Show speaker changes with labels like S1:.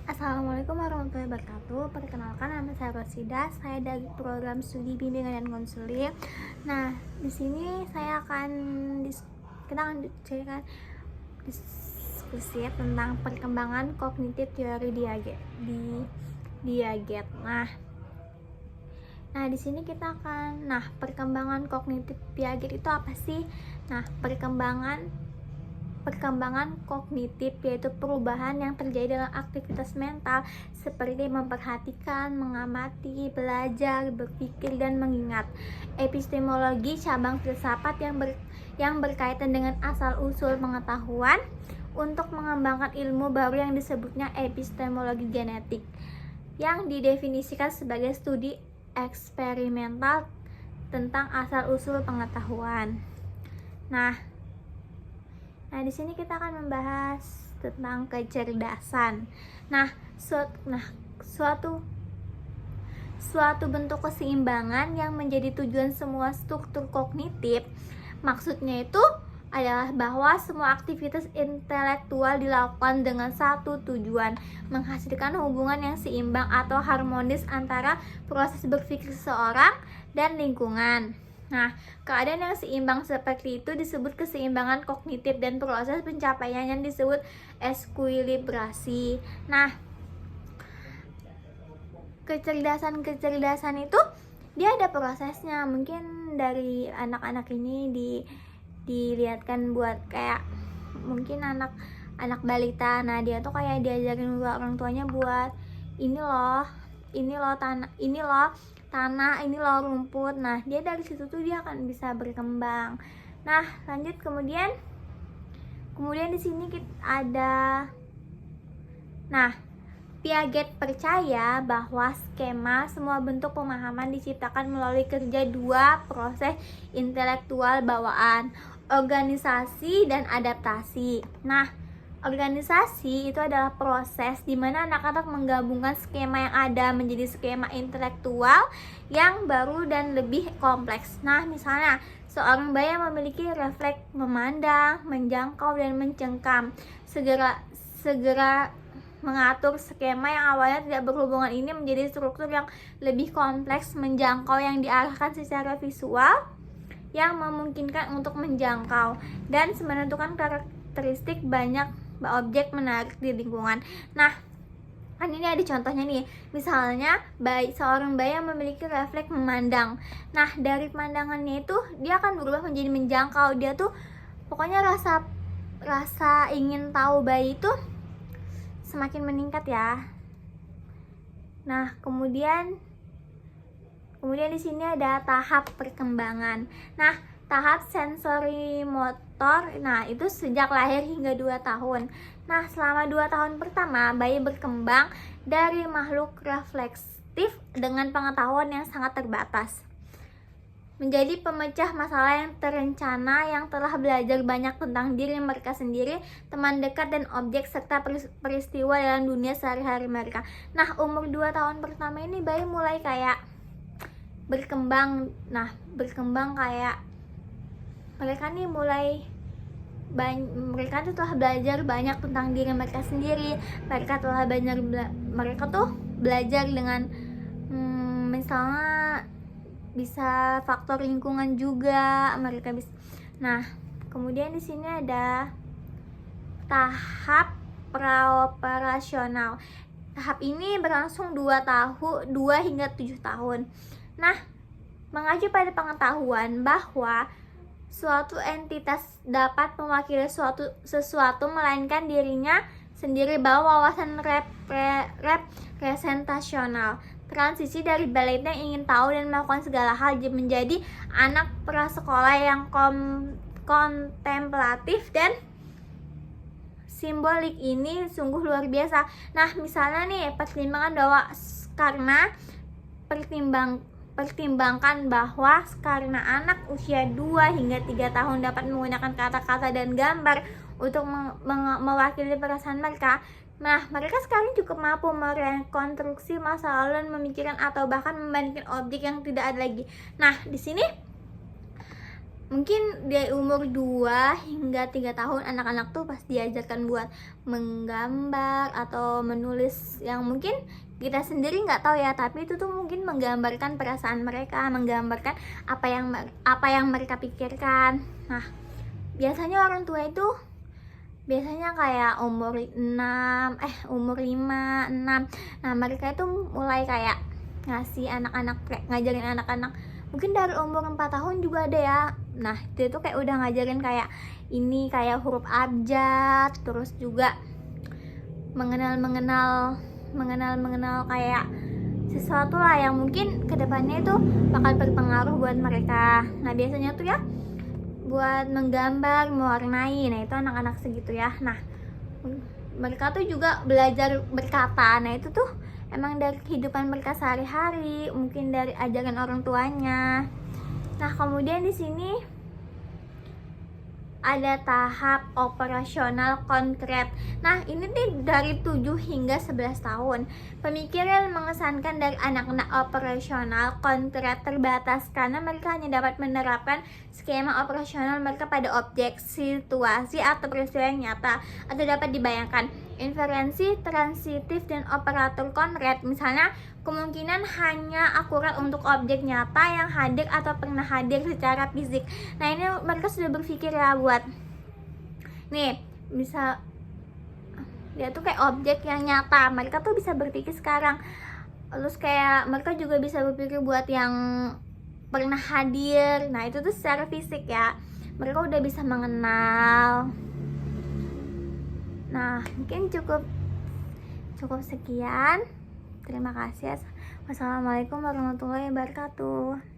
S1: Assalamualaikum warahmatullahi wabarakatuh. Perkenalkan, nama saya Rosida. Saya dari program studi bimbingan dan konseling. Nah, di sini kita akan ceritakan diskusi tentang perkembangan kognitif teori Diaget. Nah, di sini kita akan perkembangan kognitif Piaget itu apa sih? Nah, perkembangan kognitif yaitu perubahan yang terjadi dalam aktivitas mental seperti memperhatikan, mengamati, belajar, berpikir, dan mengingat. Epistemologi cabang filsafat yang berkaitan dengan asal-usul pengetahuan untuk mengembangkan ilmu baru yang disebutnya epistemologi genetik, yang didefinisikan sebagai studi eksperimental tentang asal-usul pengetahuan. Nah, di sini kita akan membahas tentang kecerdasan. Suatu bentuk keseimbangan yang menjadi tujuan semua struktur kognitif. Maksudnya itu adalah bahwa semua aktivitas intelektual dilakukan dengan satu tujuan, menghasilkan hubungan yang seimbang atau harmonis antara proses berpikir seseorang dan lingkungan. Nah, keadaan yang seimbang seperti itu disebut keseimbangan kognitif dan proses pencapaiannya disebut ekuilibrasi. Nah, kecerdasan itu dia ada prosesnya. Mungkin dari anak-anak ini dilihatkan buat kayak mungkin anak balita. Nah, dia tuh kayak diajarin orang tuanya buat ini loh tanah, ini loh rumput. Nah, dia dari situ tuh dia akan bisa berkembang. Nah, lanjut kemudian di sini ada Piaget percaya bahwa skema semua bentuk pemahaman diciptakan melalui kerja dua proses intelektual bawaan, organisasi dan adaptasi. Nah, organisasi itu adalah proses di mana anak-anak menggabungkan skema yang ada menjadi skema intelektual yang baru dan lebih kompleks. Nah, misalnya seorang bayi yang memiliki refleks memandang, menjangkau, dan mencengkam segera mengatur skema yang awalnya tidak berhubungan ini menjadi struktur yang lebih kompleks, menjangkau, yang diarahkan secara visual yang memungkinkan untuk menjangkau dan menentukan karakteristik banyak objek menarik di lingkungan. Nah, kan ini ada contohnya nih. Misalnya seorang bayi yang memiliki refleks memandang. Nah, dari pandangannya itu dia akan berubah menjadi menjangkau. Dia tuh pokoknya rasa ingin tahu bayi itu semakin meningkat ya. Nah, kemudian di sini ada tahap perkembangan. Nah, tahap sensori motor, itu sejak lahir hingga 2 tahun. Nah, selama 2 tahun pertama, bayi berkembang dari makhluk refleksif dengan pengetahuan yang sangat terbatas menjadi pemecah masalah yang terencana, yang telah belajar banyak tentang diri mereka sendiri, teman dekat, dan objek serta peristiwa dalam dunia sehari-hari mereka. Nah, umur 2 tahun pertama ini bayi mulai kayak berkembang. Nah, berkembang kayak mereka nih mereka tuh telah belajar banyak tentang diri mereka sendiri. Mereka tuh belajar dengan misalnya bisa faktor lingkungan juga mereka bisa. Nah, kemudian di sini ada tahap praoperasional. Tahap ini berlangsung 2 hingga 7 tahun. Nah, mengacu pada pengetahuan bahwa suatu entitas dapat mewakili sesuatu melainkan dirinya sendiri, bahwa wawasan representasional transisi dari balita yang ingin tahu dan melakukan segala hal menjadi anak prasekolah yang kontemplatif dan simbolik ini sungguh luar biasa. Nah, misalnya nih pertimbangan bahwa pertimbangkan bahwa karena anak usia 2 hingga 3 tahun dapat menggunakan kata-kata dan gambar untuk mewakili perasaan mereka. Nah, mereka sekarang cukup mampu merekonstruksi masa lalu dan memikirkan atau bahkan membandingkan objek yang tidak ada lagi. Nah, di sini Mungkin dari umur 2 hingga 3 tahun anak-anak tuh pasti diajarkan buat menggambar atau menulis yang mungkin kita sendiri nggak tahu ya, tapi itu tuh mungkin menggambarkan perasaan mereka, menggambarkan apa yang mereka pikirkan. Nah, biasanya orang tua itu biasanya kayak umur 5, 6. Nah, mereka itu mulai kayak ngajarin anak-anak mungkin dari umur 4 tahun juga ada ya. Nah, dia tuh kayak udah ngajarin kayak huruf abjad, terus juga mengenal kayak sesuatu lah yang mungkin kedepannya itu bakal berpengaruh buat mereka. Nah, biasanya tuh ya buat menggambar, mewarnai. Nah, itu anak-anak segitu ya. Nah, mereka tuh juga belajar berkata. Nah, itu tuh emang dari kehidupan mereka sehari-hari, mungkin dari ajaran orang tuanya. Nah, kemudian di sini ada tahap operasional konkret. Nah, ini nih dari 7 hingga 11 tahun. Pemikiran mengesankan dari anak-anak operasional konkret terbatas karena mereka hanya dapat menerapkan skema operasional mereka pada objek, situasi, atau peristiwa yang nyata atau dapat dibayangkan. Inferensi, transitif, dan operator konkret. Misalnya, kemungkinan hanya akurat untuk objek nyata yang hadir atau pernah hadir secara fisik. Nah, ini mereka sudah berpikir ya buat nih, bisa dia tuh kayak objek yang nyata, mereka tuh bisa berpikir sekarang. Terus kayak mereka juga bisa berpikir buat yang pernah hadir. Nah, itu tuh secara fisik ya, mereka udah bisa mengenal. Nah, mungkin cukup sekian. Terima kasih. Wassalamualaikum warahmatullahi wabarakatuh.